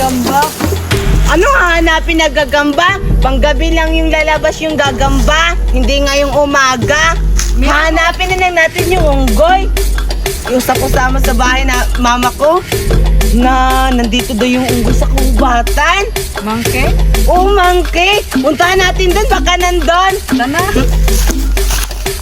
gagamba. Ano hahanapin na gagamba? Panggabi lang yung lalabas yung gagamba, hindi ngayong umaga. Hahanapin na lang natin yung unggoy. Yung sa kasama sa bahay na mama ko, na nandito daw yung unggoy sa kubatan. Mangke? Oh, mangke! Puntahan natin doon, baka nandun. Tana?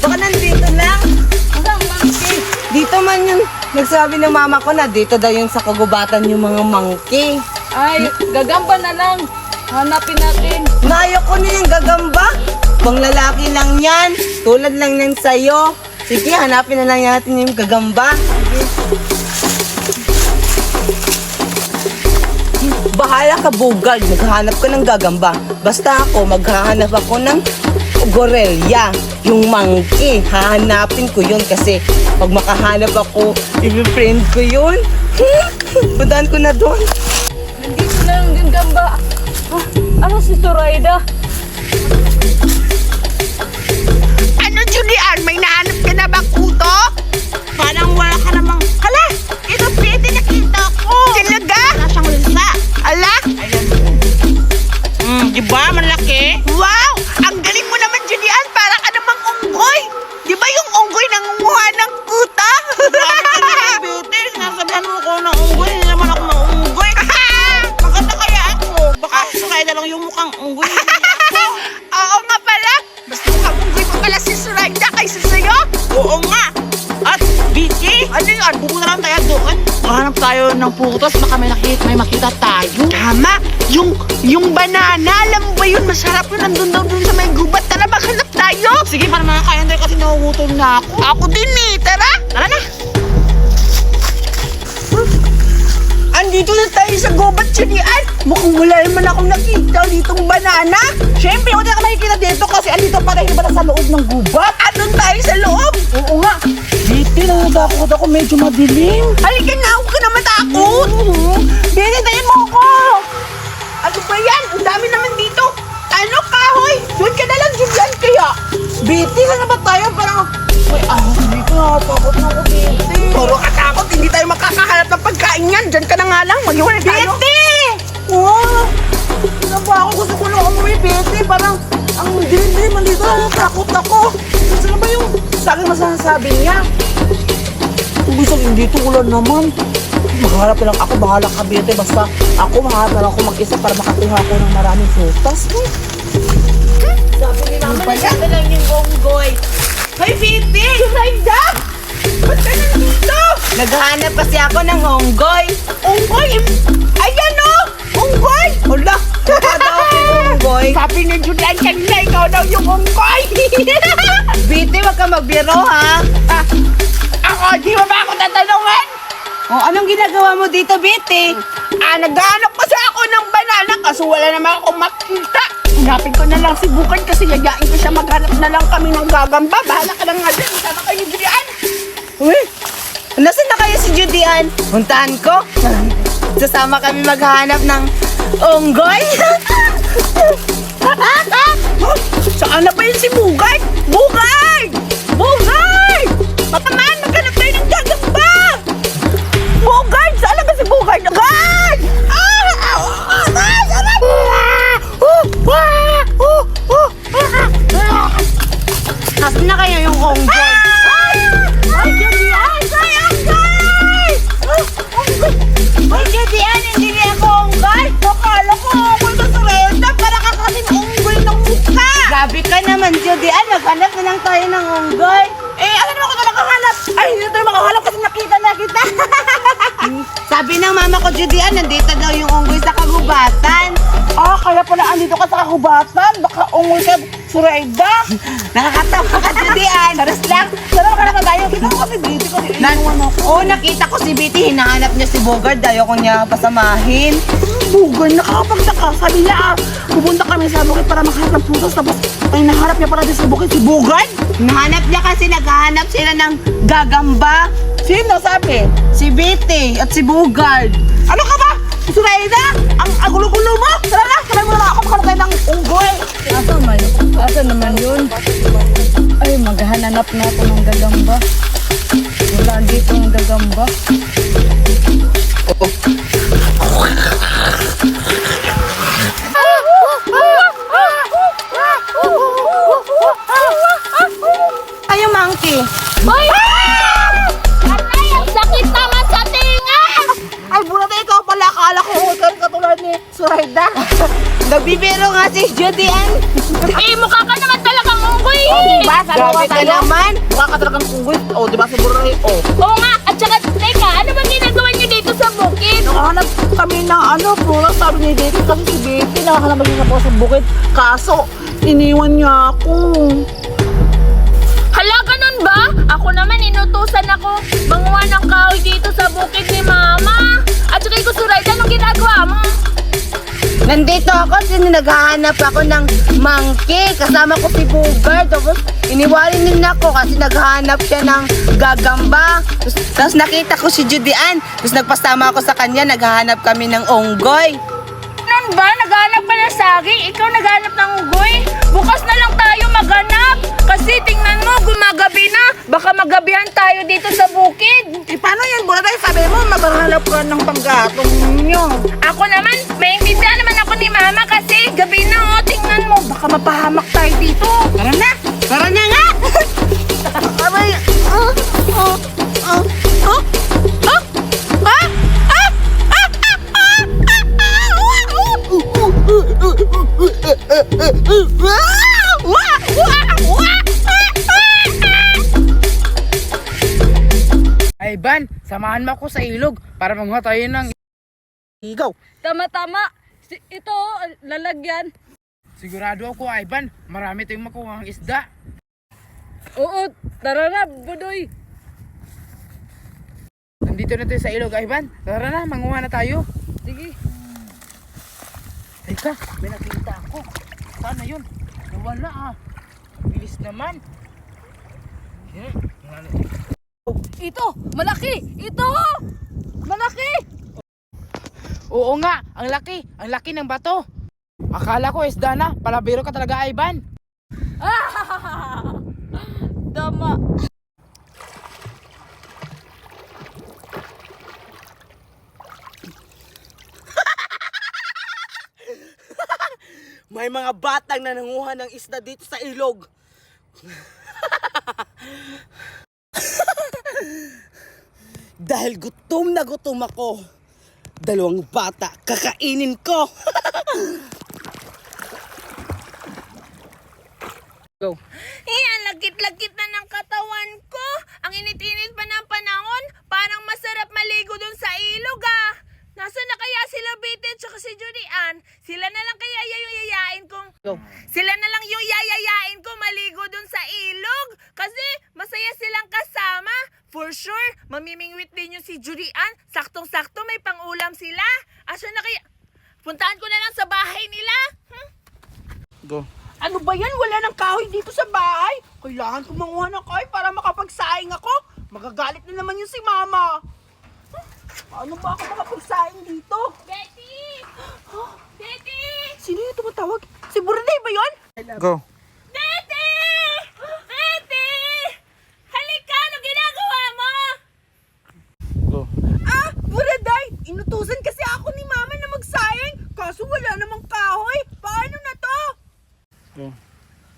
Baka nandito lang. Ang mangke. Dito man yung nagsabi ng mama ko na dito daw yung sa kagubatan yung mga mangke. Ay, gagamba na lang. Hanapin natin. Nayo ko na yung gagamba. Pang lalaki lang yan. Tulad lang yan sa'yo. Sige, hanapin na lang natin yung gagamba. Bahala ka, bugad. Maghahanap ka ng gagamba. Basta ako, maghahanap ako ng gorelya. Yung monkey. Hahanapin ko yun kasi pag makahanap ako, i-friend ko yun. Puntahan ko na doon. Nandito na yung gagamba. Ano si Zoraida? Ano, Julian? May nahanap ka na ba, kuto? Parang wala ka namang... Hala! Ito, pwede nakita ko! Talaga? Wala siyang lunsa. Ala? Ayan. Diba? Malaki? Wow! Ang galing mo naman, Julian! Para ka namang unggoy! Diba yung unggoy nangunguha ng kuta? Bete, sinasabihan mo ko na unggoy. Hindi naman ako maunggoy. Maganda kaya ako. Baka Zoraida lang yung mukhang unggoy. Oo nga pala. Basta mukhang unggoy pa pala si Zoraida kaysa sa'yo. Oo nga. At, BJ, ano yun? Pupunta lang tayo doon. Hanap tayo ng putos. Baka may makita tayo. Tama. Yung banana, alam mo ba yun? Masarap yun. Nandun daw dun sa may gubat. Tara, maghanap tayo. Sige, para makakain tayo kasi nagugutom na ako. Ako din eh. Tara. Tara na. Andito na tayo sa gubat, Julian. Mukhang wala naman akong nakita ditong banana. Siyempre, hindi ka makikita dito kasi andito pa rin ba sa loob ng gubat. Andun tayo sa loob. Oo nga. Dito, nangagakot ako. Medyo madilim. Halika na, huwag ka na matakot. Binitayin mo ako. Ano ba yan? Ang dami naman dito. Ano, kahoy? Doon ka na lang, Julian, kaya. Biti, na ba tayo? Parang... Uy, dito nakatakot na ako, Biti. Puro katakot, hindi tayo makakahanap ng pagkain yan. Diyan ka na nga lang, mag-iwan tayo. Biti! Oh, ano ba ako? Gusto ko lang umuwi, Biti. Parang, ang dilim-dilim, dito nakatakot ako. Saan ba yung sa akin masasabi niya? Ibig sabihin dito, ulan naman. Maghanap na lang ako, bahala ka, Biti. Basta ako, maghanap na lang ako mag-isa para makakuha ako ng maraming frutas. Sabi ni Mama, nagsabi lang yung unggoy. Hoy, Biti! Zoraida! Ba't ka nandito? Naghahanap kasi ako ng unggoy. Unggoy? Ayan o! Unggoy! Hala! Saka daw ako yung unggoy. Sabi ni Julian kanina, ikaw daw yung unggoy. Biti, wag ka magbiro, ha? Ako, di mo ba ako tatanungin? O, anong ginagawa mo dito, Biti? Naghahanap kasi ako ng banana kaso wala naman akong makita. Hanapin ko na lang si Bukad kasi yayain ko siya maghanap na lang kami ng gagamba. Bahala ka na nga dyan. Sama kayo, Julian. Uy, Nasaan na kayo si Judian? Puntahan ko. Sasama kami maghahanap ng unggoy. saan na ba yun si Bukad? Bukad! Bukad! Matamaan, maghanap tayo ng gagamba! Bukad! Saan na ba si Bukad? Bukad! Nasaan na kayo yung unggoy? Ay, Julian! Ay, unggoy! Hoy, Judian, hindi niya ako unggoy. Akala ko unggoy ka sa Reda para ka kasing unggoy ng mukha! Grabe ka naman, Judian. Maghanap na lang tayo ng unggoy. Ano naman ko na makahanap? Ay, hindi tayo makahanap kasi nakita na kita! Sabi ng mama ko, Judian, nandito daw yung unggoy sa kagubatan. Kaya pala andito ka sa kahubatan. Baka unggoy ka, Zoraida. Nakakatawa ka, Judian. Taras lang. Tara ka na tayo. Kita ko kasi dito ko. Oo, nakita ko si Biti. Hinahanap niya si Bogard. Ayoko niya pasamahin. Bugay, nakakapagtaka. Sabi niya, pupunta kami sa bukid para makahanap ng putos. Tapos, ay naharap niya pala din sa bukid si Bugay. Hinahanap niya kasi naghahanap sila ng gagamba. Sino sabi? Si Biti at si Bogard. Ano ka ba? Zoraida, ang agulo-gulo mo. Tara na, tara mo na ako makahanap tayo ng unggoy. Asa naman yun? Ay, maghanap na ako ng gagamba. Wala dito ang gagamba. Nagbibiro nga si Judy Ann. Eh, mukha ka naman talagang unggoy. O, diba? Sabi ko Grabe ka sa'yo. naman. Mukha ka talagang unggoy. O, diba siguro rin? O. Oo nga, at saka, teka, ano bang ginagawa niyo dito sa bukid? Nakahanap kami ng puro sabi ni Betty kasi si Betty nakahanap niya po sa bukid. Kaso, iniwan niya ako. Hala, ganun ba? Ako naman, inutusan ako manguha ng kahoy dito sa bukid ni Mama. At saka ikaw, Zoraida, anong ginagawa mo? Nandito ako, naghahanap ako ng monkey. Kasama ko si Bugard. Tapos iniwalin din ako kasi naghahanap siya ng gagamba. Tapos nakita ko si Judy Ann. Tapos nagpasama ako sa kanya, naghahanap kami ng unggoy. Ganun ba? Naghanap ka ng saging? Ikaw naghanap ng unggoy? Bukas na lang tayo maghanap. Kasi tingnan mo, gumagabi na. Baka magabihan tayo dito sa bukid. Eh, paano yan? Bula tayo sabi mo, maghanap ka ng panggatong ninyo. Ako naman, maintindihan naman ako ni Mama kasi gabi na, oh. Tingnan mo, baka mapahamak tayo dito. Tara na! Tara na nga! Aray! Ay, Ban, samahan mo ako sa ilog para manguha tayo ng Ikaw. Tama-tama. Ito, lalagyan. sigurado ako, Ivan, marami tayong makuha ang isda. Oo, tara na, Budoy. Nandito na tayo sa ilog, Ivan. Tara na, manguha na tayo. Sige. Teka, may nakita ako. Sana yun? Nawala ah. Ang bilis naman. Ito, malaki. Ito, malaki. Oo nga, ang laki. Ang laki ng bato. Akala ko isda na. Palabiro ka talaga, Ivan. Tama. May mga batang nananguha ng isda dito sa ilog. Dahil gutom na gutom ako, 2 bata kakainin ko. Go. Ang lagkit-lagkit na ng katawan ko. Ang init-init pa ng panahon. Parang masarap maligo dun sa ilog ah. Nasaan na kaya sila Betty at saka si Judy Ann? Sila na lang kaya yung yayain kong... Go. Sila na lang yung yayayain ko maligo dun sa ilog. Kasi masaya silang kasama. For sure, mamimingwit din yung si Judy Ann. Saktong-sakto may pangulam sila. Asa na kaya... Puntahan ko na lang sa bahay nila. Go. Ano ba yan? Wala ng kahoy dito sa bahay. Kailangan ko manguha ng kahoy para makapagsaing ako. Magagalit na naman yung si Mama. Paano ba ako makapagsaing dito? Betty! Betty! Sino yung tumatawag? Si Buraday ba yun? Go. Betty! Betty! Halika! Ano ginagawa mo? Go. Buraday! Inutusan kasi ako ni Mama na magsaing. Kaso wala namang kahoy. Paano na to? Go.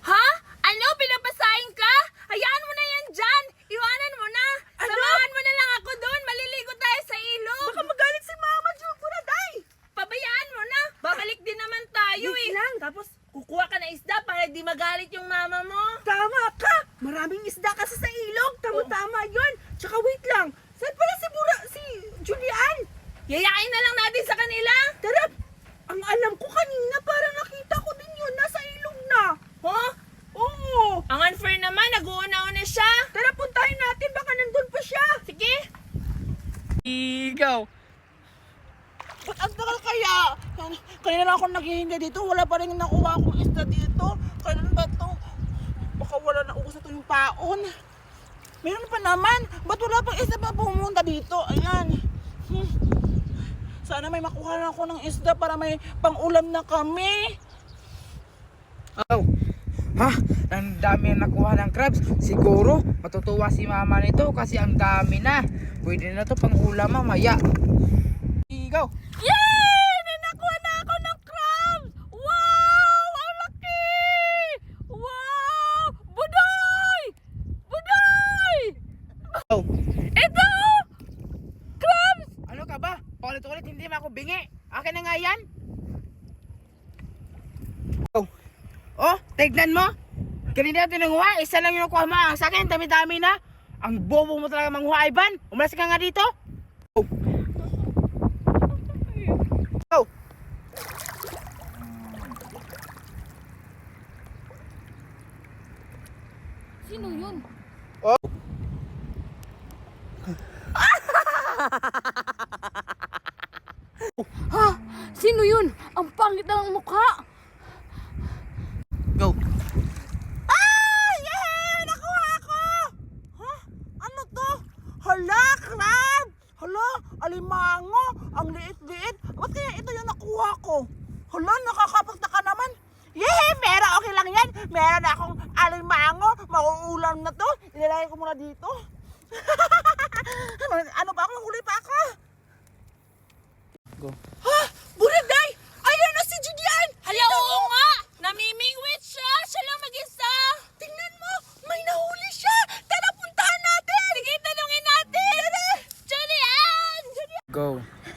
Ha? Ano? Pinapasahin ka? Hayaan mo na yan dyan! Iwanan mo na! Ano? Samahan mo na lang ako doon! Maliligo tayo sa ilog! Baka magalit si Mama, Buraday! Pabayaan mo na! Babalik din naman tayo Wait eh! lang. Tapos kukuha ka na isda para di magalit yung mama mo! Tama ka! Maraming isda kasi sa ilog. Tama-tama yun. Tsaka wait lang. Saan pala si Julian? Yayain na lang natin sa kanila! Tara! Ang alam ko kanina, parang nakita ko din yun. Nasa ilog na. Huh? Oo. Ang unfair naman! Nag-uuna-una siya! Tara, puntahin natin. Baka nandun pa siya. Sige! Ikaw. Ba't ang tagal kaya? Kanina lang ako naghihinga dito. Wala pa rin nakuha akong isda dito. Kailan ba to? Baka wala na ubos na to yung paon. Meron pa naman. Ba't wala pang isda pa pumunta dito? Ayan. Sana may makuha na ako ng isda para may pang-ulam na kami. Oh. Ha? Ang dami na nakuha ng crabs. Siguro, matutuwa si mama nito kasi ang dami na. Pwede na to pang ulam mamaya. Ikaw. Yay! May nakuha na ako ng crabs! Wow! Ang laki! Wow! Budoy! Budoy! Oh. Ito! Crabs! Ano ka ba? Paulit-ulit hindi mo ako bingi. Akin na nga yan. Oh, tignan mo. Kanina tinanguha, isa lang yung nakuha mo. Ang sa akin, dami-dami na. Ang bobo mo talaga manghuha, Ivan. Umalas ka nga dito. Oh. Oh. Sino yun? Oh. Ha? Sino yun? Ang pangit ng mukha. Go. Ah! Yeah! Nakuha ko! Ha? Ano to? Hala, crab! Hala, alimango! Ang liit-liit! Ba't kaya ito yung nakuha ko? Hala, nakakapagtaka naman! Yehey! Pero okay lang yan! Meron akong alimango! Mauulam na to! Ilalagay ko muna dito. Ano pa ako? Huli pa ako! Go. Ha? Buraday! Ayan na si Julian! Hala, oo nga! Namimingwit siya! Siya lang mag-isa! Tingnan mo! May nahuli siya! Tara, puntahan natin! Sige, tanungin natin! Julian! Go.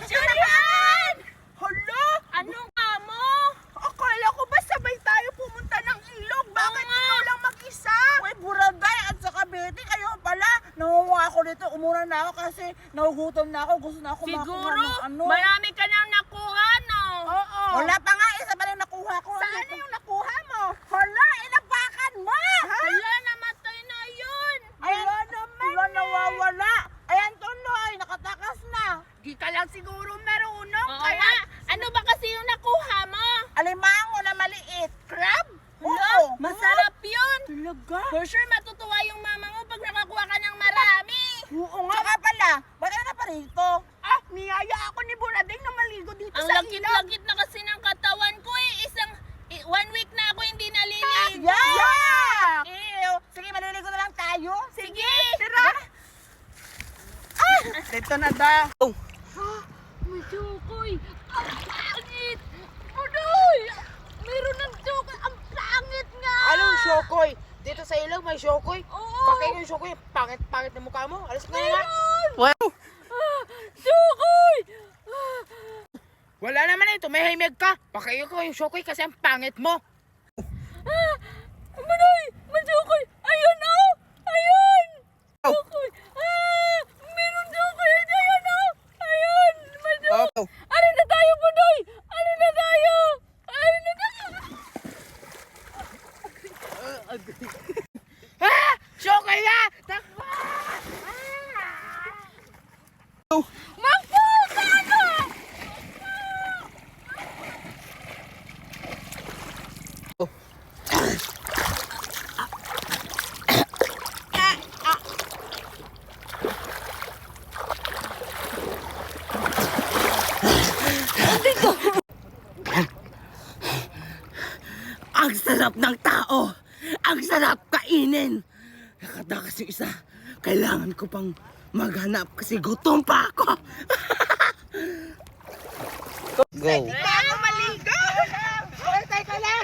Julian! Hala! Anong amo? Akala ko ba sabay tayo pumunta ng ilog? Bakit Oo nga. ikaw lang mag-isa? Uy, Buraday at saka Betty, kayo pala. Nangunguha ako dito. Umuna na ako kasi nahugutom na ako. Gusto na ako makakuha Siguro, ng ano. marami ka nang nakuha, no? Oo. Wala pa nga. Isa pa lang nakuha ko. Saan na yung nakuha mo? Hala, inapakan mo! Ha? Hala, namatay na yun! Ayan, wala naman wala, nawawala. Ayan, tuloy. Nakatakas na. Di ka lang siguro marunong. Oo nga. Ano ba kasi yung nakuha mo? Alimango na maliit. Crab? Hala, masarap yun! Talaga? For sure, matutuwa yung mama mo pag nakakuha ka ng marami. Oo nga. Tsaka pala, ba't na pa rito? Ah, niyaya ako ni Burading na maligo dito Ang sa ilog. lakit-lakit na kasi ng katawan ko eh. 1 week na ako hindi naliligo. Yeah! Ew. Sige, maliligo na lang tayo. Sige! Tira! Ah! Dito na daw. Oh. May chokoy! Ang pangit! Budoy! Meron ng chokoy! Ang pangit nga! Anong shokoy? Dito sa ilog may shokoy? Oo! Pakay yung shokoy. Pangit-pangit na mukha mo. Alis ka na nga. Wow. Chokoy! Wala naman ito. May himig ka. Pakay ko yung shokoy kasi ang pangit mo. Budoy! May chokoy! Ayun oh! Ayun! Oh. Chokoy! Ah! Meron chokoy! Ayun oh! Ayun! May chokoy! Oh. Alin na tayo, Budoy! Alin na tayo! Alin na tayo! Ah! Shokoy na! Takbo! Magpo! Ano? Ang sarap ng tao! Ang sarap kainin! Nakatakas yung isa. Kailangan ko pang maghanap kasi gutom pa ako. Go. Bago maligo! Teka lang!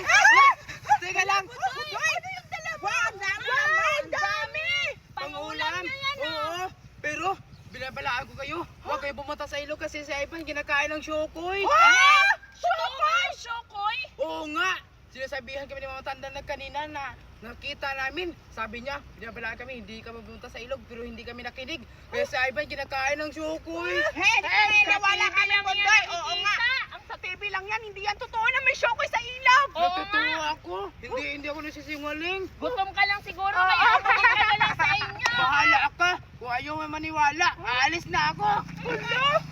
Teka lang! Ano yung dalawa? Ang dami naman! Ang dami! Pangulam niya yan oh! Oo, pero binabalaan ko kayo. Huwag kayo bumunta sa ilog kasi si Ivan kinakain ng shokoy. Ah! Shokoy! Shokoy! Oo nga. Sinasabihan kami ni Mama Tandan kanina na nakita namin. Sabi niya, binabalaan kami, hindi ka pumunta sa ilog pero hindi kami nakinig. Kaya si Ivan kinakain ng shokoy. Hey, nawala kami Bundoy! Oo nga! Ang sa TV lang yan, hindi yan totoo na may shokoy sa ilog! Oo Natutuwa ako. Hindi ako nasisingaling. Gutom ka lang siguro kaya bumalik ka na lang sa inyo. Bahala ka. Kung ayaw mo maniwala, aalis na ako.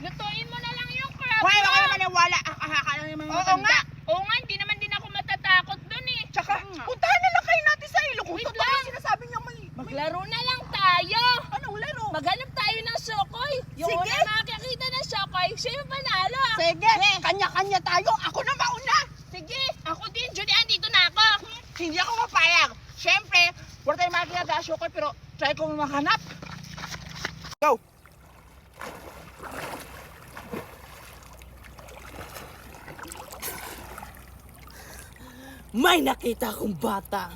Lutuin mo na lang yung crab Why, mo. baka naman nawala. Ang kahaka lang yung mga Oo matanda. nga. Oo nga, hindi naman din ako matatakot dun eh. Tsaka, puntahan na lang kayo natin sa ilog. Kung Wait totoo lang. yung sinasabi niya may... Maglaro na lang tayo. Anong laro? Maghanap tayo ng shokoy. Yung Sige. una makakakita ng shokoy, siya yung panalo. Sige, kanya-kanya tayo. Ako na mauna. Sige, ako din. Julian, dito na ako. Hindi ako mapayag. Siyempre, wala tayong makikita sa shokoy pero try kong mahanap. Go. May nakita akong bata.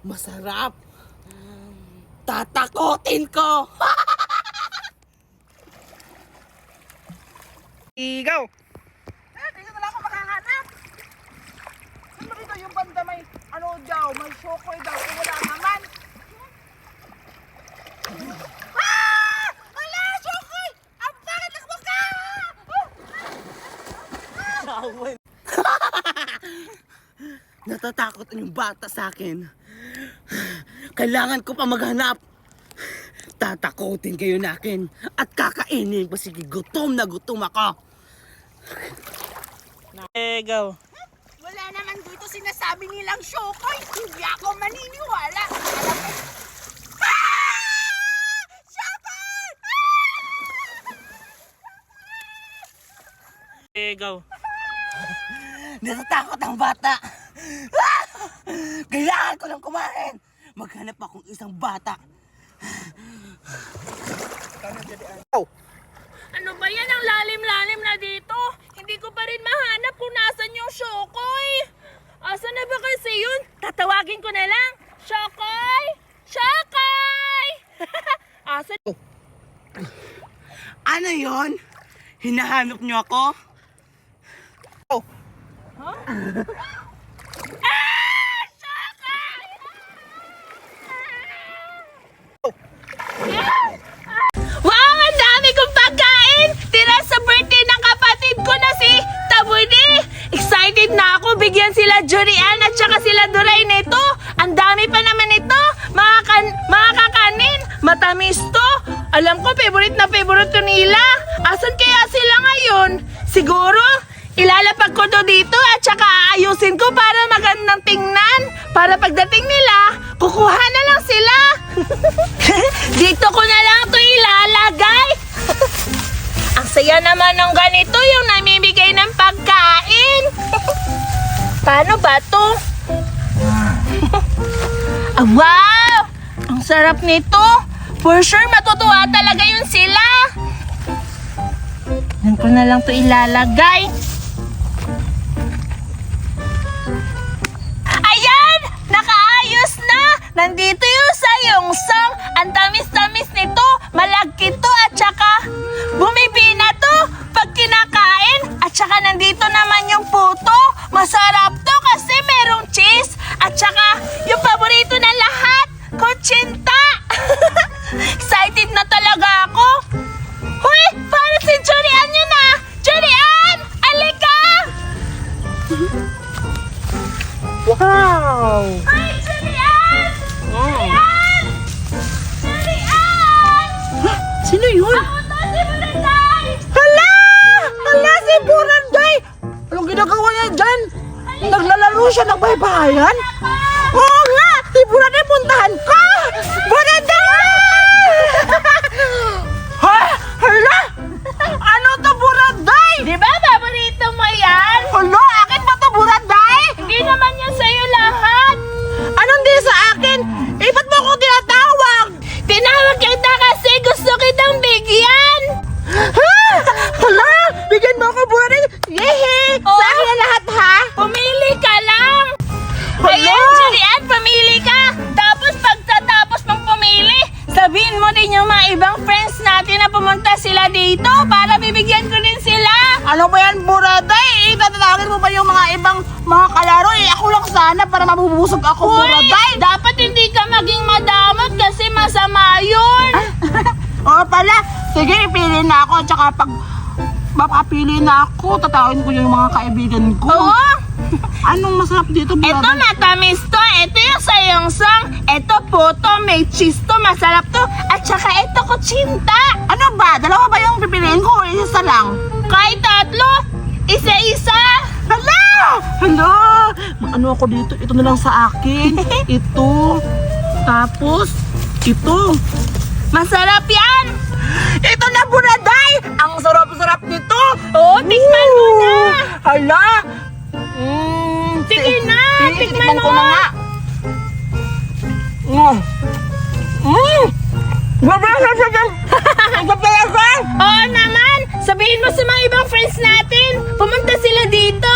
Masarap. Tatakotin ko! Go. Dito na lang ako makahanap. Saan ba dito daw. May Shokoy daw. Eh, wala naman. Wala, Shokoy! Ang pangit ang mukha! Natatakot ang yung bata sa akin. Kailangan ko pa maghanap. Tatakotin kayo na akin at kakainin ko. Sige, gutom na gutom ako. Go. Wala naman dito sinasabi nilang Shokoy. Hindi ako maniniwala. Alam mo, Shokoy! Go. Natatakot ang bata. Ah! Kailangan ko lang kumain. Maghanap akong isang bata. Ano ba yan? Ang lalim-lalim na dito. Hindi ko pa rin mahanap kung nasan yung Shokoy. Asan na ba kasi yun? Tatawagin ko na lang. Shokoy! Shokoy! Asan? Ano yon? Hinahanap niyo ako? Wow! Ang dami kong pagkain! Tira sa birthday ng kapatid ko na si Tabuni! Excited na ako! Bigyan sila Jurian at saka sila Duray nito! Ang dami pa naman ito! Mga kakanin! Matamis to! Alam ko, favorite na favorite ko nila! Asan kaya sila ngayon? Siguro, ilalapag ko to dito at saka aayusin ko para magandang tingnan. Para pagdating nila, kukuha na lang sila. Dito ko na lang to ilalagay. Ang saya naman ng ganito yung namimigay ng pagkain. Paano ba to? Ah, wow! Ang sarap nito. For sure, matutuwa talaga yun sila. Yan ko na lang to ilalagay. Ayan! Nakaayos na! Nandito yung sayong-song. Ang tamis-tamis nito. Malagkit to at saka bumibina to pag kinakain. At saka nandito naman yung puto. Masarap to kasi merong cheese. At saka yung paborito ng lahat, kutsinta. Excited na talaga ako. Hoy! Parang si Julian yun ah! Julian! Alika! Wow! Hi, Julian! Julian! Julian! Sino yun? Ako to si Buranday! Hala! Hala si Buranday! Anong ginagawa niya dyan? Naglalaro siya ng baybayan? Oo nga! Si Buranday, puntahan ka! Buranday! Ha? Hala! Ano to, Buranday? Di ba paborito mo yan? Hala, akin ba to, Buranday? Hindi naman yan sa'yo lahat. Anong di sa akin? Eh, ba't mo ako tinatawag? Tinawag kita kasi gusto kitang bigyan. Ha? Hala! Bigyan mo ako, Buranday! Yehe! Oo. Sa akin na lahat, ha? Pumili ka lang. Hala! Ayan, Julian, pumili ka. Tapos pagtatapos mong pumili, sabihin mo din yung mga ibang friends natin na pumunta sila dito para bibigyan ko din sila. Ano ba yan, Buranday? Eh, tatawagin mo ba yung mga ibang mga kalaro? Eh, ako lang sana para mabubusog ako, Buranday. Dapat hindi ka maging madamot kasi masama yun. Oo pala. Sige, pili na ako. Tsaka pag mapapili na ako, tatawagin ko yung mga kaibigan ko. Oo. Anong masarap dito, Ito Buranday? matamis to, ito yung sayong-sang, ito puto, may cheese to, masarap to, at saka ito kutsinta. Ano ba? Dalawa ba yung pipiliin ko o isa lang? Kahit tatlo, isa-isa. Hala! Hala! Ano ako dito? Ito na lang sa akin. Ito. Tapos, ito. Masarap yan. Ito na, Buranday! Ang sarap-sarap nito! Oo, tikman mo na. Hala! Sige na, tikman Tikman ko mo. na nga. Oo naman, sabihin mo sa mga ibang friends natin, pumunta sila dito.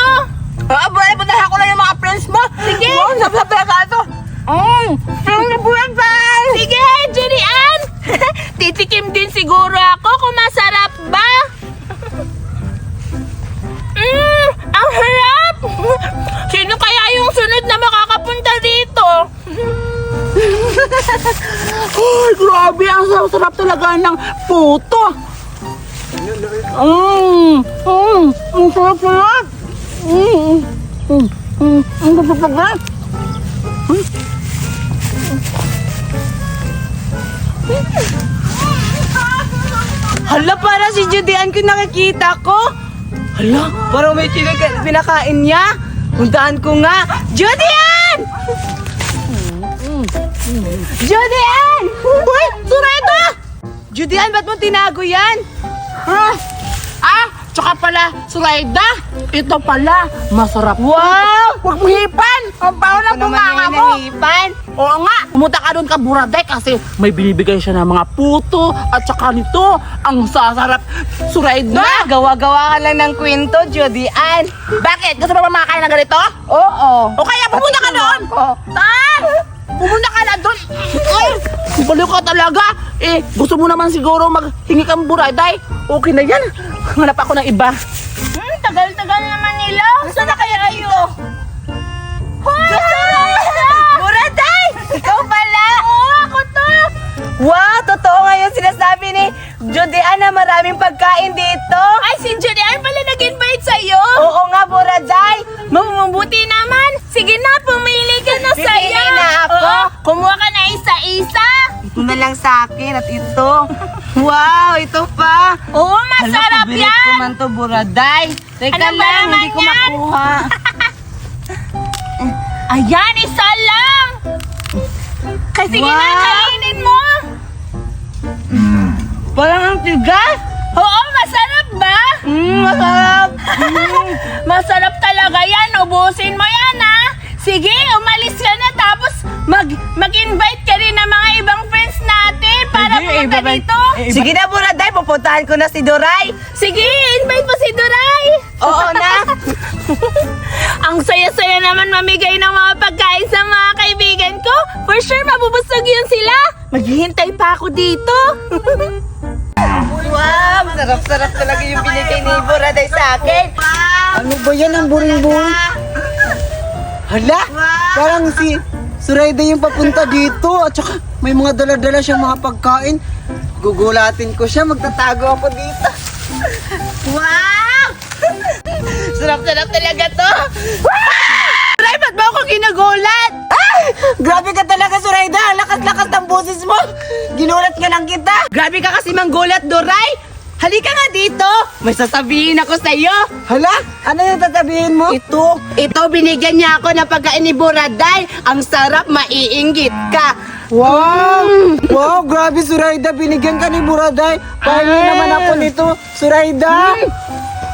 Buhay, puntahan ko lang yung mga friends mo. Sige. Oh, napapala ka ito. Ang Buranday! Sige, Julian. Titikim din siguro ako kung masarap ba. Ang harap. Sino kaya yung sunod na makakapunta dito? Ay, grabe, ang sarap talaga ng puto. Ang sarap. Ang sarap. Hala, para si Judean ko nakikita ko. Hala, parang may pinakain niya. Puntaan ko nga. Judean! Judean! Uy, Sureta! Judean, ba't mo tinago yan? Tsaka pala, Suraida, ito pala, masarap. Wow! Huwag mo hipan! Ang baho ng bunganga mo! Nahipan. Oo nga, pumunta ka doon ka Buraday kasi may binibigay siya ng mga puto at saka nito, ang sasarap. Suraida! Gawa-gawa ka lang ng kwento, Judean. Bakit? Gusto mo ba makakain ng ganito? Oo. O kaya pumunta ka doon! Pumunta ka na doon! Ay! Baliw ka talaga! Gusto mo naman siguro maghingi kang Buraday? Okay na yan! Hanap ako ng iba. Tagal-tagal naman nila. Saan na kaya kayo? Buraday! Ikaw pala! Oo, ako to. Wow, totoo nga yung sinasabi ni Judean na maraming pagkain dito. Ay, si Judean pala nag-invite sa'yo. Oo nga, Buraday. Mabuti naman. Sige na, pumili ka na Pipili sa'yo. na ako. Oo, kumuha ka na isa-isa. Ito na lang sa akin at ito. Wow, ito pa. Oo, masarap Hala, pabirit ko yan. man to, Buraday. Teka Ano ba lang, naman hindi ko yan? makuha. Ayan, isa lang. Kasi sige na, Wow. kainin mo. Parang ang tigas. Oo, masarap ba? Masarap. Masarap talaga yan. Ubusin mo yan, ha? Sige, umalis ka na tapos mag-invite ka rin ng mga ibang friends natin para pumunta dito. Sige na, Buraday. Pupuntahan ko na si Doray. Sige, invite mo si Duray. Oo na. Ang saya-saya naman mamigay ng mga pagkain sa mga kaibigan ko. For sure, mabubusog yun sila. Maghihintay pa ako dito. Wow, sarap-sarap talaga yung binigay ni Buraday sa akin. Ano ba yan ang buring-buring? Hala, parang si Suraida yung papunta dito at saka may mga dala-dala siyang mga pagkain. Gugulatin ko siya, magtatago ako dito. Wow! Sarap-sarap talaga to. Doray, ba't mo ako ginagulat? Grabe ka talaga, Suraida! Ang lakas-lakas ng boses mo! Ginulat ka lang kita! Grabe ka kasi manggulat, Doray. Halika nga dito. May sasabihin ako sa iyo. Hala, ano yung tatabihin mo? Ito, binigyan niya ako ng pagkain ni Buraday. Ang sarap, maiinggit ka. Wow! Wow, grabe, Suraida! Binigyan ka ni Buraday! Pahingi naman ako nito, Suraida!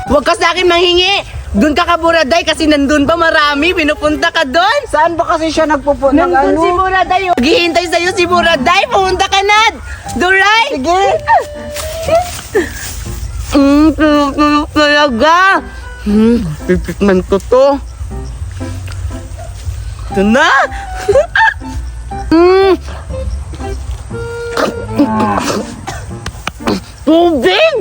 Huwag ka sa akin manghingi. Doon ka ka, Buraday, kasi nandun pa marami. Pinupunta ka doon. Saan ba kasi siya nagpupunta ng Nandun ano? si Buraday. Maghihintay sa'yo si Buraday. Pumunta ka na. Doray! Sige! Tulog talaga. Pipikman ko to. Ito na. Tubig!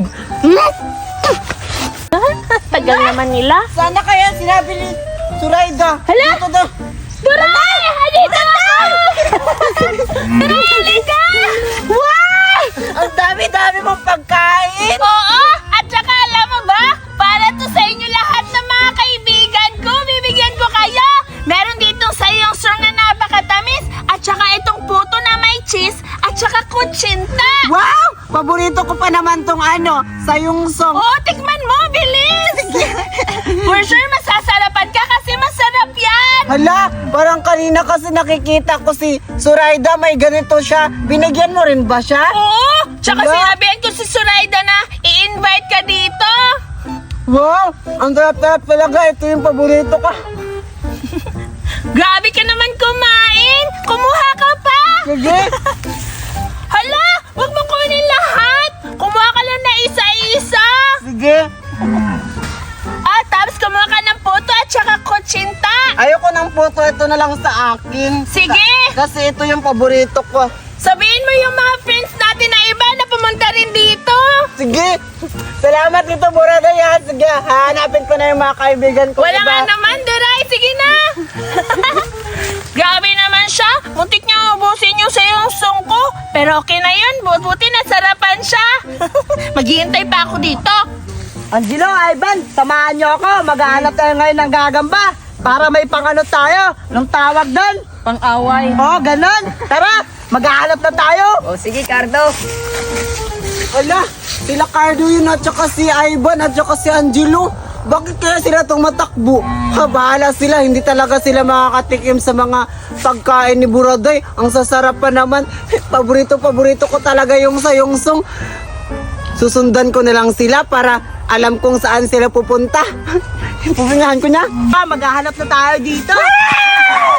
Tagal naman nila. Sana kaya sinabi ni Suraida? Hala! Dito daw. Duray! Halika ako! Duray, halika! Wow! Ang dami-dami mong pagkain. Oo! At saka alam mo ba? Para to sa inyo lahat ng mga kaibigan ko. Bibigyan ko kayo. Meron ditong sayong strong na napakatamis. At saka itong puto na may cheese. At saka kutsinta. Wow! Paborito ko pa naman tong ano, sayong song. Oo, tikman mo. Bilis! For sure, masasarapan ka kasi masarap yan. Hala, parang kanina kasi nakikita ko si Suraida, may ganito siya. Binigyan mo rin ba siya? Oo! Tsaka Hala. sinabihan ko si Suraida na i-invite ka dito. Wow! Ang sarap-sarap talaga. Ito yung paborito ko. Grabe ka naman kumain. Kumuha ka pa. Sige! Hala! Huwag mo kunin lahat! Kumuha ka lang na isa-isa! Sige! Tapos kumuha ka ng puto at saka kutsinta! Ayoko ng photo. Ito na lang sa akin. Sige! Kasi ito yung paborito ko. Sabihin mo yung mga friends natin na iba na pumunta rin dito! Sige! Salamat dito, Buraday. Ha? Sige, hanapin ko na yung mga kaibigan ko. Wala iba. nga naman, Duray! Sige na! Grabe naman naman siya. Muntik niya ubusin yung sayong ko. Pero okay na yun. Buti nasarapan siya. Maghihintay pa ako dito. Angelo, Ivan, samahan niyo ako. Maghahanap tayo ngayon ng gagamba. Para may pangano tayo. Nung tawag doon? Pang-away. Oo, ganon. Tara, maghahanap na tayo. O sige, Cardo. Wala, sila Cardo yun at saka si Ivan at saka si Angelo. Bakit kaya sila tumatakbo? Ha, bahala sila. Hindi talaga sila makakatikim sa mga pagkain ni Buraday. Ang sasarap pa naman. Paborito ko talaga yung sayungsong. Susundan ko na lang sila para alam kung saan sila pupunta. Pupuntahan ko na. Maghahanap na tayo dito.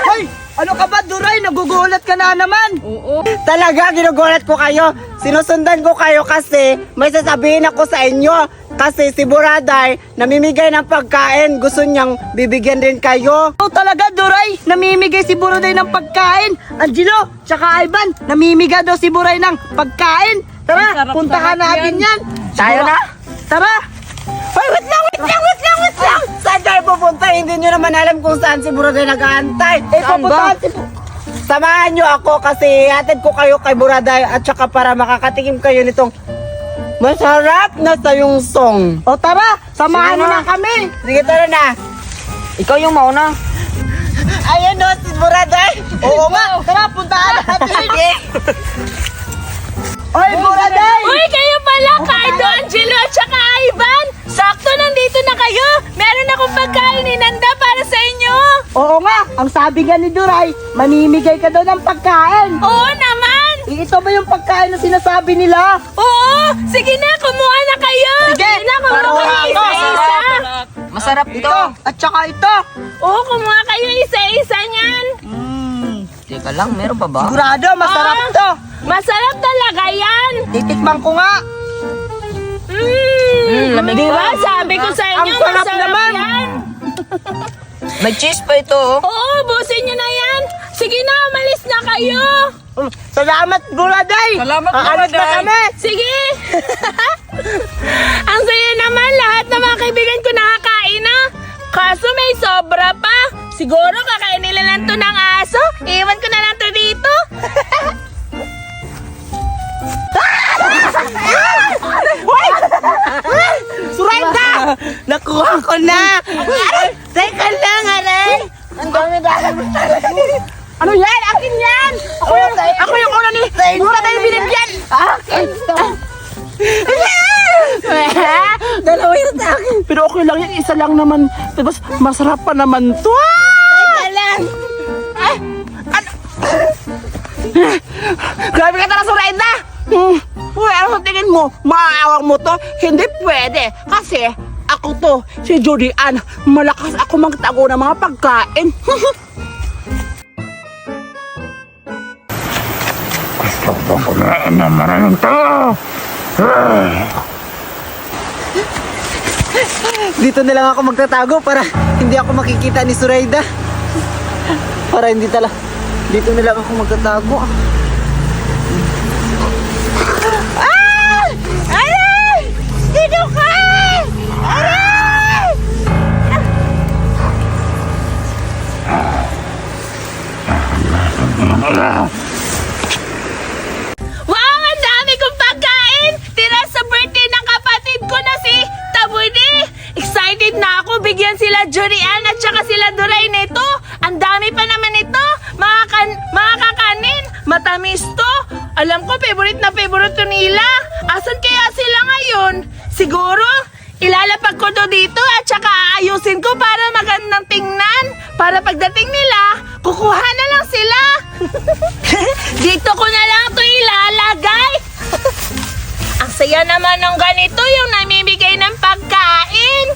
Hoy! Ano ka ba, Duray? Nagugulat ka na naman. Oo. Talaga, ginugulat ko kayo. Sinusundan ko kayo kasi may sasabihin ako sa inyo. Kasi si Buraday, namimigay ng pagkain. Gusto niyang bibigyan rin kayo. Oh, talaga, Duray? Namimigay si Buraday ng pagkain. Angelo, tsaka Ivan, namimigay daw si Buraday ng pagkain. Tara, Sarap puntahan natin yan. Tayo na? Tara. Hoy, wait lang. Saan tayo pupunta? Hindi nyo naman alam kung saan si Buraday nag-aantay. Saan ba? Samahan nyo ako kasi hatid ko kayo kay Buraday at saka para makakatikim kayo nitong masarap na sayungsong. O tara, samahan Sige nyo na. na kami. Sige, tara na. Ikaw yung mauna. Ayan o, si Buraday. Oo nga, tara, puntahan natin. Oy, Buraday! Uy, kayo pala, Cardo, Angelo, at saka Ivan. Sakto, nandito na kayo. Meron akong pagkain inanda para sa inyo. Oo nga, ang sabi nga ni Duray, mamimigay ka daw ng pagkain. Oo naman. Ito ba yung pagkain na sinasabi nila? Oo, sige na, kumuha na kayo. Sige, na, kumuha para kayo wala isa-isa. Masarap ito. At saka ito. Oo, kumuha kayo isa-isa niyan. Teka lang, meron pa ba? Sigurado, masarap Ah. to. Masarap talaga yan. Titikman ko nga. lamig Di ba? pa. Sabi ko sa inyo, Ang sarap masarap naman. yan. May cheese pa ito. Oh. Oo, busin nyo na yan. Sige na, umalis na kayo. Salamat, Buraday. Salamat, Aalis na Buraday. kami. Sige. Ang saya naman, lahat ng mga kaibigan ko nakakain na. Kaso may sobra pa. Siguro kakain nila lang to ng aso. Iwan ko na lang to dito. Surayda! Nakuha ko na. Aray, teka lang, aray. Ang dami-dami. Ano yan? Akin yan! Ako yung una ni Buraday binibyan! Akin to! Dalawa yun sa akin. Pero okay lang yan, isa lang naman. Tapos masarap pa naman to. Teka lang. Grabe ka talaga, Surayda! Uy, ano sa tingin mo? Maaawang mo to? Hindi pwede. Kasi ako to, si Judy Ann. Malakas ako magtago ng mga pagkain. Dito na lang ako magtatago para hindi ako makikita ni Surayda. Para hindi tala. Dito na lang ako magtatago. Ah! Aray! Dito ka! Aray! Wow, ang dami kong pagkain! Tira sa birthday ng kapatid ko na si Tabudi! Excited na ako bigyan sila Jurian at saka sila Duray nito! Ang dami pa naman ito! Mga kakanin! Matamis to! Alam ko, favorite na favorite to nila! Asan kaya sila ngayon? Siguro, ilalapag ko to dito at saka aayusin ko para magandang tingnan! Para pagdating nila, kukuha na lang sila! Dito ko na lang to ilalagay. Ang saya naman ng ganito yung namimigay ng pagkain.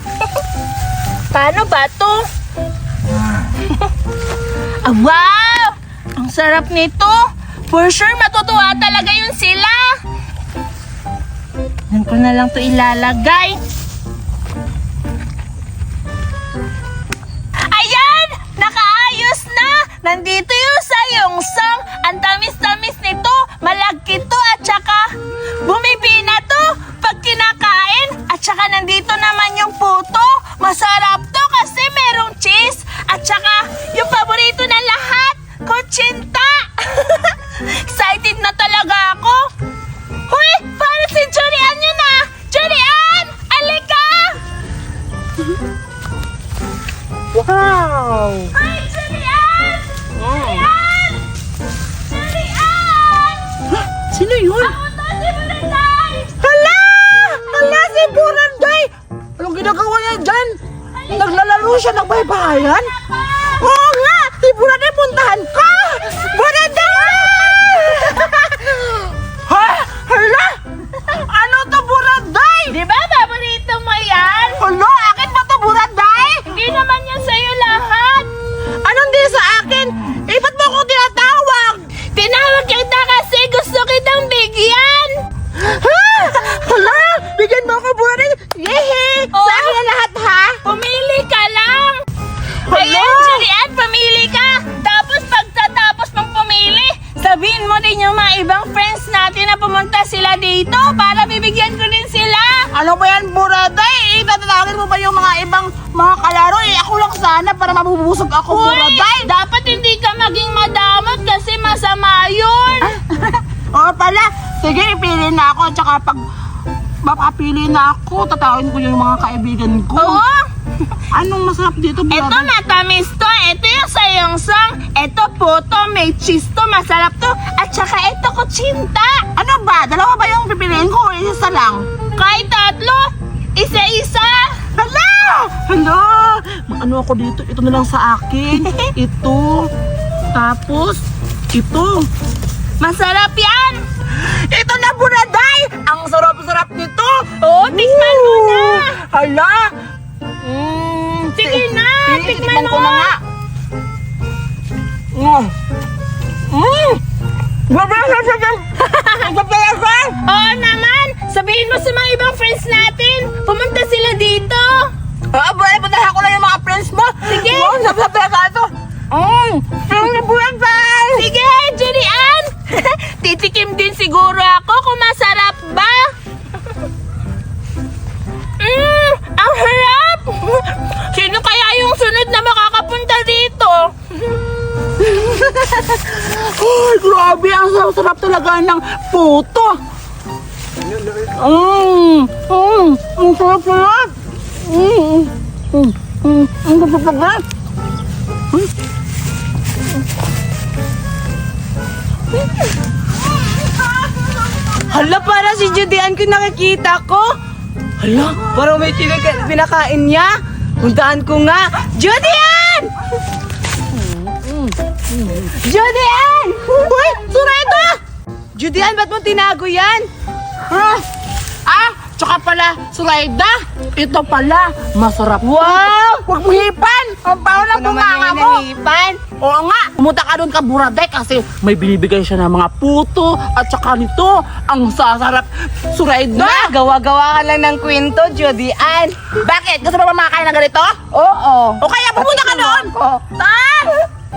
Paano ba to? Ah, wow! Ang sarap nito. For sure, matutuwa talaga yun sila. Diyan ko na lang to ilalagay. Ayan! Nakaayos na! Nandito yung sayungsong. Ang tamis-tamis nito. Malagkit to at saka bumibina to pag kinakain. At saka nandito naman yung puto. Masarap to kasi merong cheese. At saka yung paborito ng lahat, kutsinta. bayan? Oo nga! Si Buraday, puntahan ka! Buraday! Ha? Hala? Ano to, Buraday? Di ba paborito mo yan? Hala, akin ba to, Buraday? Hindi naman yan sa'yo lahat. Anong di sa akin? Eh, ba't mo ako tinatawag? Tinawag kita kasi gusto kitang bigyan. Ha? Hala, bigyan mo ako, Buraday. Yehe! Oh. Sa akin na lahat, ha? Pumili ka lang. Hala! Ayan, Julian, pumili ka. Tapos pagtatapos mong pumili, sabihin mo din yung mga ibang friends natin na pumunta sila dito para bibigyan ko din sila. Ano ba yan, Buraday? Tatatawagin mo ba yung mga ibang mga kalaro? Eh, ako lang sana para mabubusog ako, Buraday. Dapat hindi ka maging madamot kasi masama yun. Oo pala. Sige, pili na ako. Tsaka pag mapapili na ako, tatawagin ko yung mga kaibigan ko. Oo. Anong masarap dito, Ito Buraday? matamis to, ito yung sayongsong, ito puto, may cheese to, masarap to, at saka ito kutsinta. Ano ba? Dalawa ba yung pipiliin ko o isa lang? Kahit tatlo, isa-isa. Hala! Hala! Ano ako dito? Ito na lang sa akin. Ito. Tapos, ito. Masarap yan. Ito na, Buraday! Ang sarap-sarap nito! Oo, tikman mo na. Hala! Sige na, tikman ko mo. na nga. Grabe, ang talaga! Oo naman, sabihin mo sa mga ibang friends natin, pumunta sila dito. Puntahan ko na yung mga friends mo! Sige. Wow, sarap talaga ito! Ang Buraday! Sige, Julian. Titikim din siguro ako kung masarap ba. Ang harap. Sino kaya yung sunod na makakapunta dito? Ay, grabe! Ang sarap talaga ng puto! Ang sarap-sarap! Ang sarap-sarap! Hala, para si Judean ko nakikita ko. Hala, parang may pinakain niya. Puntaan ko nga. Judean! Judean! Uy, Sureta! Judean, ba't mo tinago yan? Tsaka pala, Suraida, ito pala, masarap. Wow! Huwag mo hipan! Ang baho ng bunganga mo! hinipan. Oo nga, pumunta ka doon ka, Buraday, kasi may binibigay siya ng mga puto at saka nito, ang sasarap. Suraida! Gawa-gawa ka lang ng kwento, Judean. Bakit? Gusto mo ba makakain ng ganito? Oo. O kaya pumunta ka doon!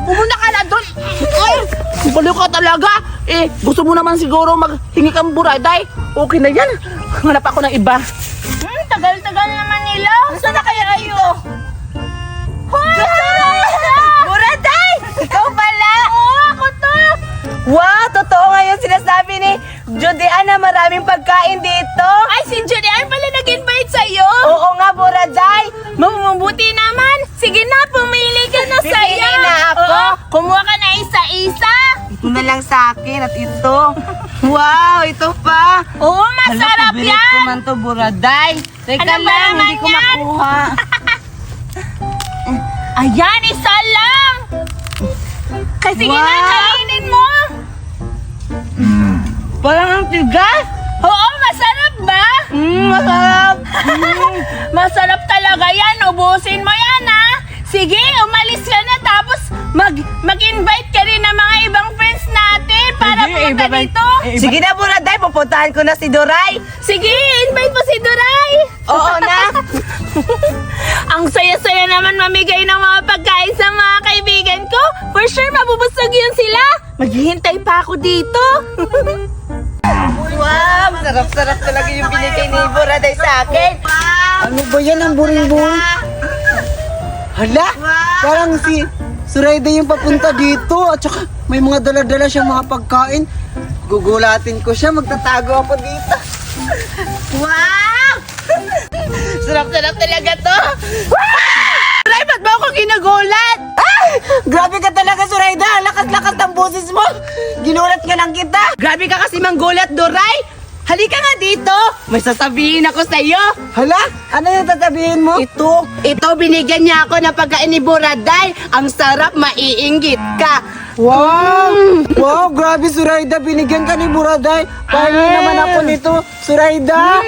Pumunta ka na doon! Ay! Baliw ka talaga! Eh, gusto mo naman siguro maghingi kang Buraday? Okay na yan. Hanap ako ng iba. Tagal-tagal naman nila. Saan na kaya kayo? Buraday! Ikaw pala! Oo, ako to. Wow, totoo nga yung sinasabi ni Judean na maraming pagkain dito. Ay, si Julian pala nag-invite sa'yo. Oo nga, Buraday. Mabuti naman. Sige na, pumili ka na Pipili sa'yo. na ako. Oo, kumuha ka na isa-isa. Ito na lang sa akin at ito. Wow, ito pa. Oo, masarap Hala, pabirit ko yan. man to, Buraday. Teka Ano ba lang, naman hindi ko yan? makuha. Ayan, isa lang. Kasi Wow. kainin mo. Parang ang tigas. Oo, masarap ba? Masarap. Masarap talaga yan. Ubusin mo yan, ha? Sige, umalis ka na tapos mag-invite ka rin ng mga ibang friends natin para pumunta dito. Sige na, Buraday. Pupuntahan ko na si Doray. Sige, invite mo si Duray. Oo na. Ang saya-saya naman mamigay ng mga pagkain sa mga kaibigan ko. For sure, mabubusog yun sila. Maghihintay pa ako dito. Wow, sarap-sarap talaga yung binigay ni Buraday sa akin. Ano ba yan ang buring-buring? Hala! Parang si Suraida yung papunta dito at saka may mga dala-dala siyang mga pagkain. Gugulatin ko siya, magtatago ako dito. Wow! Sarap-sarap talaga to. Doray, ba't ba ako ginagulat? Grabe ka talaga, Suraida! Lakas-lakas ng boses mo! Ginulat ka lang kita! Grabe ka kasi manggulat, Doray. Halika nga dito. May sasabihin ako sa'yo. Hala, ano yung tatabihin mo? Ito, binigyan niya ako ng pagkain ni Buraday. Ang sarap, maiinggit ka. Wow! Wow, grabe Surayda, binigyan ka ni Buraday. Pahingi naman ako nito, Surayda.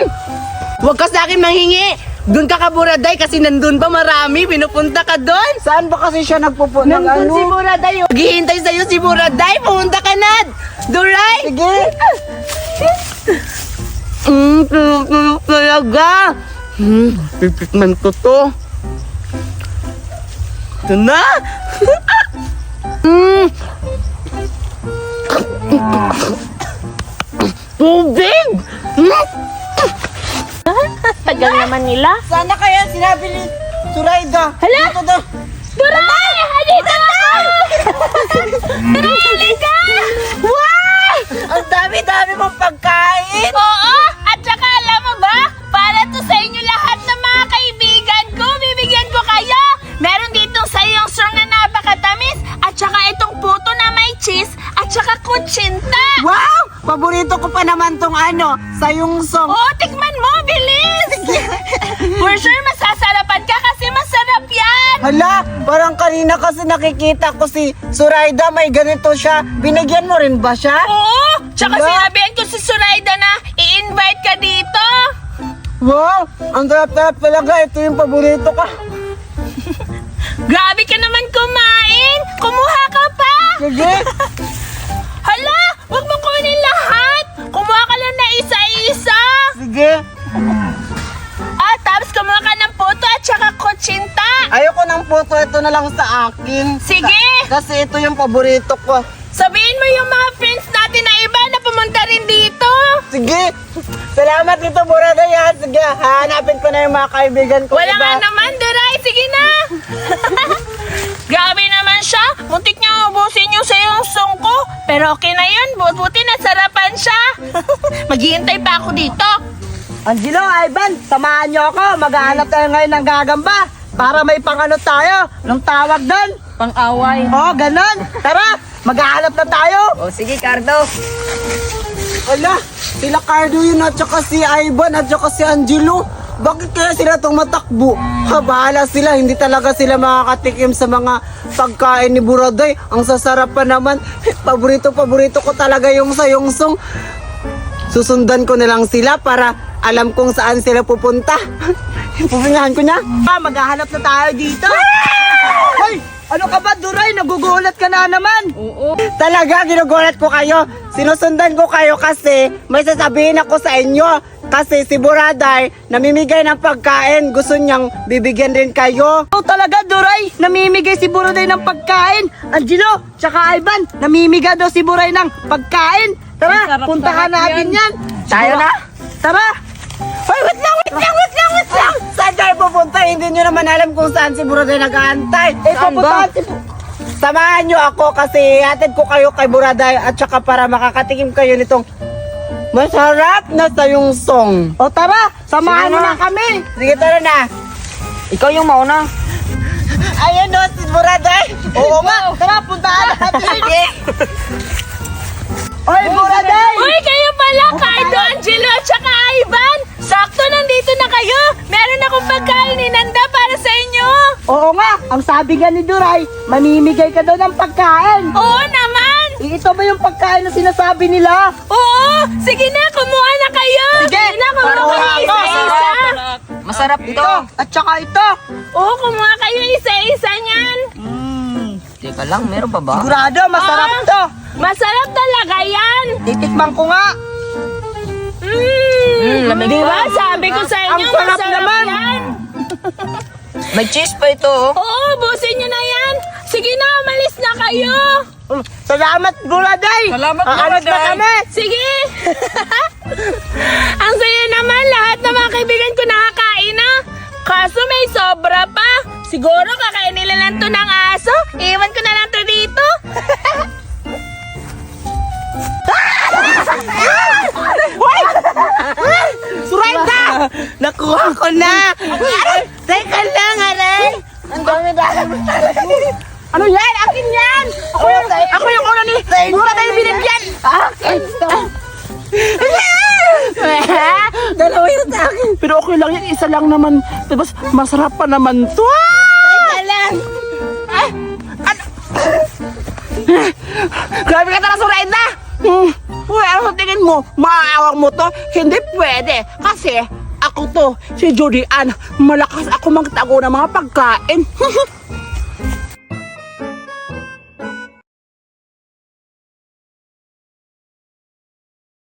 Huwag ka sa akin manghingi. Doon ka Buraday kasi nandun pa marami. Pinupunta ka doon. Saan ba kasi siya nagpupunta? Nandun si Buraday. Maghihintay sa'yo si Buraday. Pumunta ka na. Duray. Sige. Tulog talaga. Pipikman ko to. Ito na. Tubig. Tagal naman nila. Sana kaya sinabi ni Surayda. Hala? Dito daw. Duray! Halika ako! Duray, halika! Wow! Ang dami-dami mong pagkain. Oo! At saka alam mo ba? Para to sa inyo lahat ng mga kaibigan ko. Bibigyan ko kayo. Meron ditong sayong strong na napakatamis. At saka itong puto na may cheese. At saka kutsinta. Wow! Paborito ko pa naman tong sayong song. Oo, tikman mo! Bilis! For sure, masasarapan ka kasi masarap yan. Hala, parang kanina kasi nakikita ko si Surayda, may ganito siya. Binigyan mo rin ba siya? Oo! Tsaka Hala? sinabihan ko si Surayda na i-invite ka dito. Wow, ang sarap-sarap talaga. Ito yung paborito ka. Grabe ka naman kumain! Kumuha ka pa! Sige. Hala! Huwag mo kunin lahat! Kumuha ka lang na isa-isa! Sige. Tapos kumuha ka ng puto at saka kutsinta! Ayoko ng puto, ito na lang sa akin. Sige! Kasi ito yung paborito ko. Sabihin mo yung mga friends natin na iba na pumunta rin dito! Sige. Salamat dito, Buraday. Ha? Sige, hanapin ko na yung mga kaibigan ko. Wala iba. nga naman, Duray! Sige na! Grabe naman siya! Muntik niya ubusin yung sayong ko! Pero okay na yun, buti nasarapan siya! Maghihintay pa ako dito! Angelo, Ivan, samahan niyo ako. Maghahanap tayo ngayon ng gagamba. Para may pang-ano tayo. Anong tawag doon? Pang-away. Oh, ganon. Tara, maghahanap na tayo. O sige, Cardo. Wala, sila Cardo yun at saka si Ivan at saka si Angelo. Bakit kaya sila itong matakbo? Ha, bahala sila. Hindi talaga sila makakatikim sa mga pagkain ni Buraday. Ang sasarap pa naman. Paborito ko talaga yung sayong-song. Susundan ko na lang sila para alam kung saan sila pupunta. Pupuntahan ko na. Maghahanap na tayo dito. Hoy! Ano ka ba, Duray? Nagugulat ka na naman. Oo. Talaga, ginugulat ko kayo. Sinusundan ko kayo kasi may sasabihin ako sa inyo. Kasi si Buraday, namimigay ng pagkain. Gusto niyang bibigyan rin kayo. Oh, talaga, Duray. Namimigay si Buraday ng pagkain. Angelo, tsaka Ivan, namimigay daw si Buraday ng pagkain. Tara, puntahan natin yan. Tayo na? Tara. Hoy, wait lang! Saan tayo pupunta? Hindi nyo naman alam kung saan si Buraday nag-aantay. Pupuntahan Samahan nyo ako kasi hatid ko kayo kay Buraday at saka para makakatikim kayo nitong masarap na sayong song. O tara, samahan Sige mo na. na kami. Sige, tara na. Ikaw yung mauna. Ayan o, si Buraday. Oo nga. Tara, puntahan natin. Oy, Buraday! Uy, kayo pala, Cardo, Angelo, at saka Ivan! Sakto, nandito na kayo! Meron akong pagkain inanda para sa inyo! Oo nga, ang sabi nga ni Duray, mamimigay ka daw ng pagkain. Oo naman! Ito ba yung pagkain na sinasabi nila? Oo! Sige na, kumuha na kayo! Sige, na, kumuha para kayo wala isa-isa! Masarap ito. At saka ito. Oo, kumuha kayo isa-isa niyan! Teka lang, meron pa ba? Sigurado, masarap Ah. to. Masarap talaga yan! Titikman ko nga. lamig Di ba? pa. Sabi ko sa inyo, Ang sarap masarap naman. yan! May cheese pa ito. Oo, busin nyo na yan! Sige na, umalis na kayo! Salamat, Buraday. Salamat, Aalis na Buraday. kami. Sige! Ang saya naman, lahat ng mga kaibigan ko nakakain na. Kaso may sobra pa. Siguro kakain nila lang to ng aso. Iwan ko na lang to dito. Surayda! Nakuha ko na. Teka lang, aray. Ang dami-dami. Ano yan? Akin yan! Ako yung una ni Buraday binigyan! Akin to. Dalawa yun sa akin. Pero okay lang yan, isa lang naman. Tapos masarap pa naman to. Teka lang. Grabe ka talaga, Surenda! Uy, ano sa tingin mo? Maaawang mo to? Hindi pwede. Kasi ako to, si Judy Ann. Malakas ako magtago ng mga pagkain.